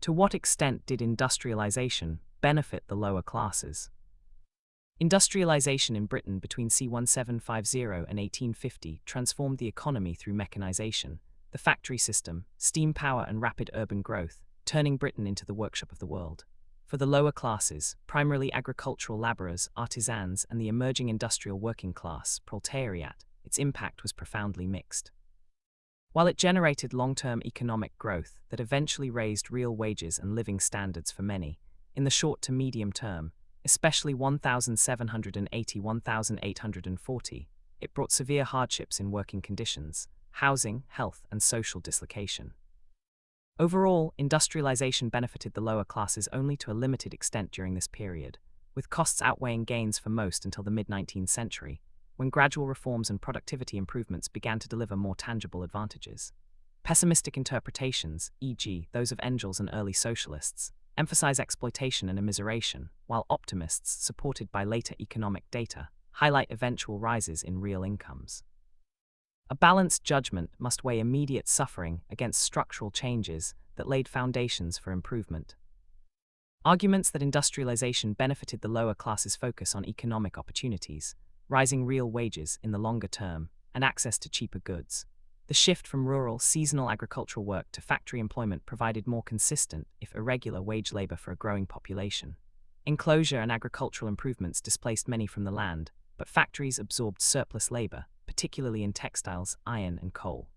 To what extent did industrialization benefit the lower classes? Industrialization in Britain between c. 1750 and 1850 transformed the economy through mechanization, the factory system, steam power and rapid urban growth, turning Britain into the workshop of the world. For the lower classes, primarily agricultural laborers, artisans, and the emerging industrial working class, proletariat, its impact was profoundly mixed. While it generated long-term economic growth that eventually raised real wages and living standards for many, in the short to medium term, especially 1780–1840, it brought severe hardships in working conditions, housing, health, and social dislocation. Overall, industrialization benefited the lower classes only to a limited extent during this period, with costs outweighing gains for most until the mid-19th century, when gradual reforms and productivity improvements began to deliver more tangible advantages. Pessimistic interpretations, e.g., those of Engels and early socialists, emphasize exploitation and immiseration, while optimists, supported by later economic data, highlight eventual rises in real incomes. A balanced judgment must weigh immediate suffering against structural changes that laid foundations for improvement. Arguments that industrialization benefited the lower classes focus on economic opportunities, rising real wages in the longer term, and access to cheaper goods. The shift from rural, seasonal agricultural work to factory employment provided more consistent, if irregular, wage labor for a growing population. Enclosure and agricultural improvements displaced many from the land, but factories absorbed surplus labor, particularly in textiles, iron, and coal.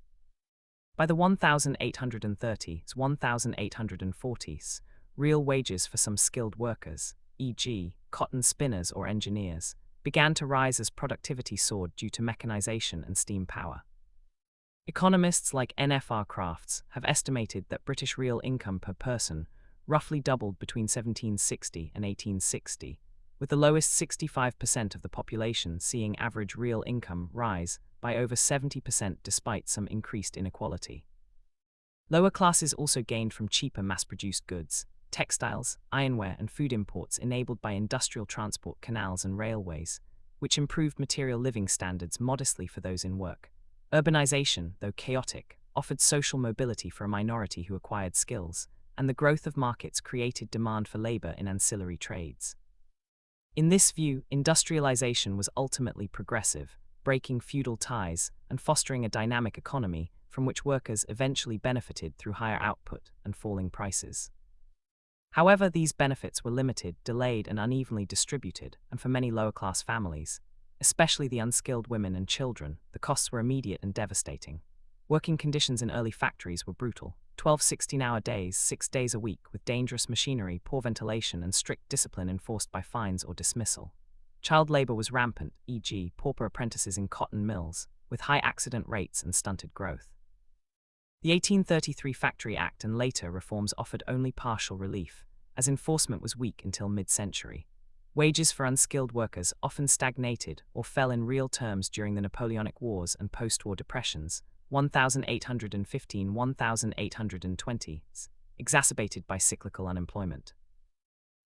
By the 1830s, 1840s, real wages for some skilled workers, e.g., cotton spinners or engineers, began to rise as productivity soared due to mechanization and steam power. Economists like N.F.R. Crafts have estimated that British real income per person roughly doubled between 1760 and 1860, with the lowest 65% of the population seeing average real income rise by over 70% despite some increased inequality. Lower classes also gained from cheaper mass-produced goods, textiles, ironware, and food imports enabled by industrial transport canals and railways, which improved material living standards modestly for those in work. Urbanisation, though chaotic, offered social mobility for a minority who acquired skills, and the growth of markets created demand for labour in ancillary trades. In this view, industrialisation was ultimately progressive, breaking feudal ties and fostering a dynamic economy from which workers eventually benefited through higher output and falling prices. However, these benefits were limited, delayed, and unevenly distributed, and for many lower-class families, especially the unskilled women and children, the costs were immediate and devastating. Working conditions in early factories were brutal: 12 16-hour days, 6 days a week, with dangerous machinery, poor ventilation, and strict discipline enforced by fines or dismissal. Child labor was rampant, e.g., pauper apprentices in cotton mills, with high accident rates and stunted growth. The 1833 Factory Act and later reforms offered only partial relief, as enforcement was weak until mid-century. Wages for unskilled workers often stagnated or fell in real terms during the Napoleonic Wars and post-war depressions, 1815–1820s, exacerbated by cyclical unemployment.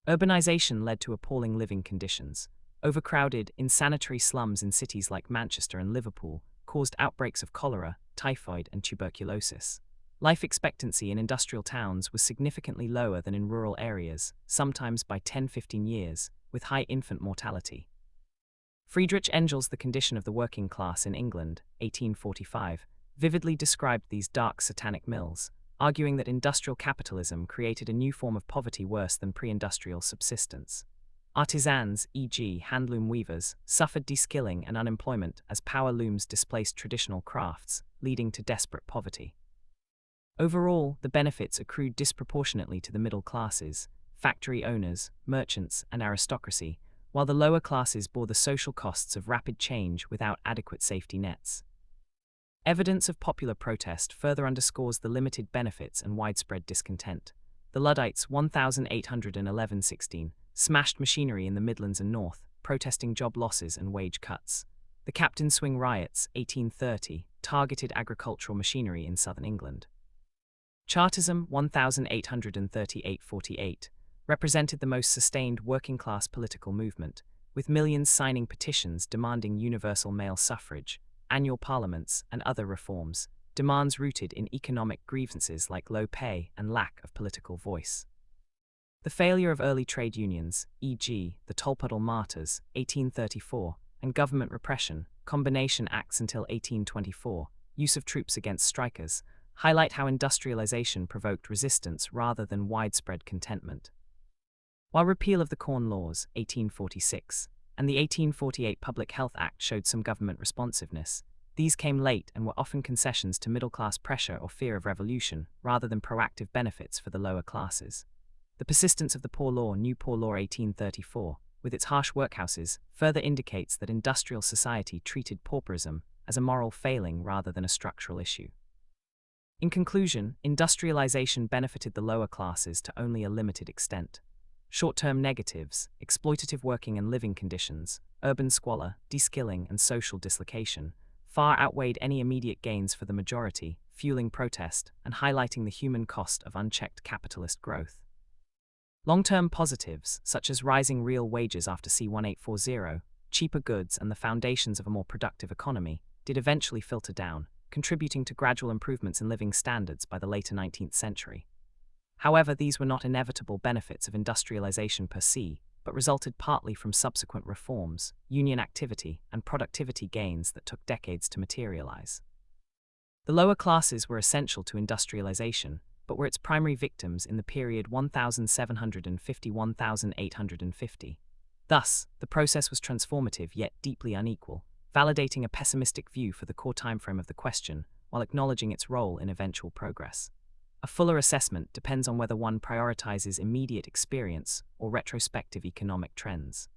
Urbanisation led to appalling living conditions. Overcrowded, insanitary slums in cities like Manchester and Liverpool caused outbreaks of cholera, typhoid, and tuberculosis. Life expectancy in industrial towns was significantly lower than in rural areas, sometimes by 10–15 years, with high infant mortality. Friedrich Engels' The Condition of the Working Class in England, 1845, vividly described these dark satanic mills, arguing that industrial capitalism created a new form of poverty worse than pre-industrial subsistence. Artisans, e.g., handloom weavers, suffered de-skilling and unemployment as power looms displaced traditional crafts, leading to desperate poverty. Overall, the benefits accrued disproportionately to the middle classes, factory owners, merchants, and aristocracy, while the lower classes bore the social costs of rapid change without adequate safety nets. Evidence of popular protest further underscores the limited benefits and widespread discontent. The Luddites, 1811–16, smashed machinery in the Midlands and North, protesting job losses and wage cuts. The Captain Swing Riots, 1830, targeted agricultural machinery in southern England. Chartism, 1838–48, represented the most sustained working-class political movement, with millions signing petitions demanding universal male suffrage, annual parliaments, and other reforms, demands rooted in economic grievances like low pay and lack of political voice. The failure of early trade unions, e.g., the Tolpuddle Martyrs, 1834, and government repression, Combination Acts until 1824, use of troops against strikers, highlight how industrialization provoked resistance rather than widespread contentment. While repeal of the Corn Laws, 1846, and the 1848 Public Health Act showed some government responsiveness, these came late and were often concessions to middle-class pressure or fear of revolution, rather than proactive benefits for the lower classes. The persistence of the Poor Law, New Poor Law 1834, with its harsh workhouses, further indicates that industrial society treated pauperism as a moral failing rather than a structural issue. In conclusion, industrialization benefited the lower classes to only a limited extent. Short-term negatives, exploitative working and living conditions, urban squalor, de-skilling, and social dislocation, far outweighed any immediate gains for the majority, fueling protest and highlighting the human cost of unchecked capitalist growth. Long-term positives, such as rising real wages after C-1840, cheaper goods, and the foundations of a more productive economy, did eventually filter down, contributing to gradual improvements in living standards by the later 19th century. However, these were not inevitable benefits of industrialization per se, but resulted partly from subsequent reforms, union activity, and productivity gains that took decades to materialize. The lower classes were essential to industrialization, but were its primary victims in the period 1750–1850. Thus, the process was transformative yet deeply unequal, validating a pessimistic view for the core timeframe of the question, while acknowledging its role in eventual progress. A fuller assessment depends on whether one prioritizes immediate experience or retrospective economic trends.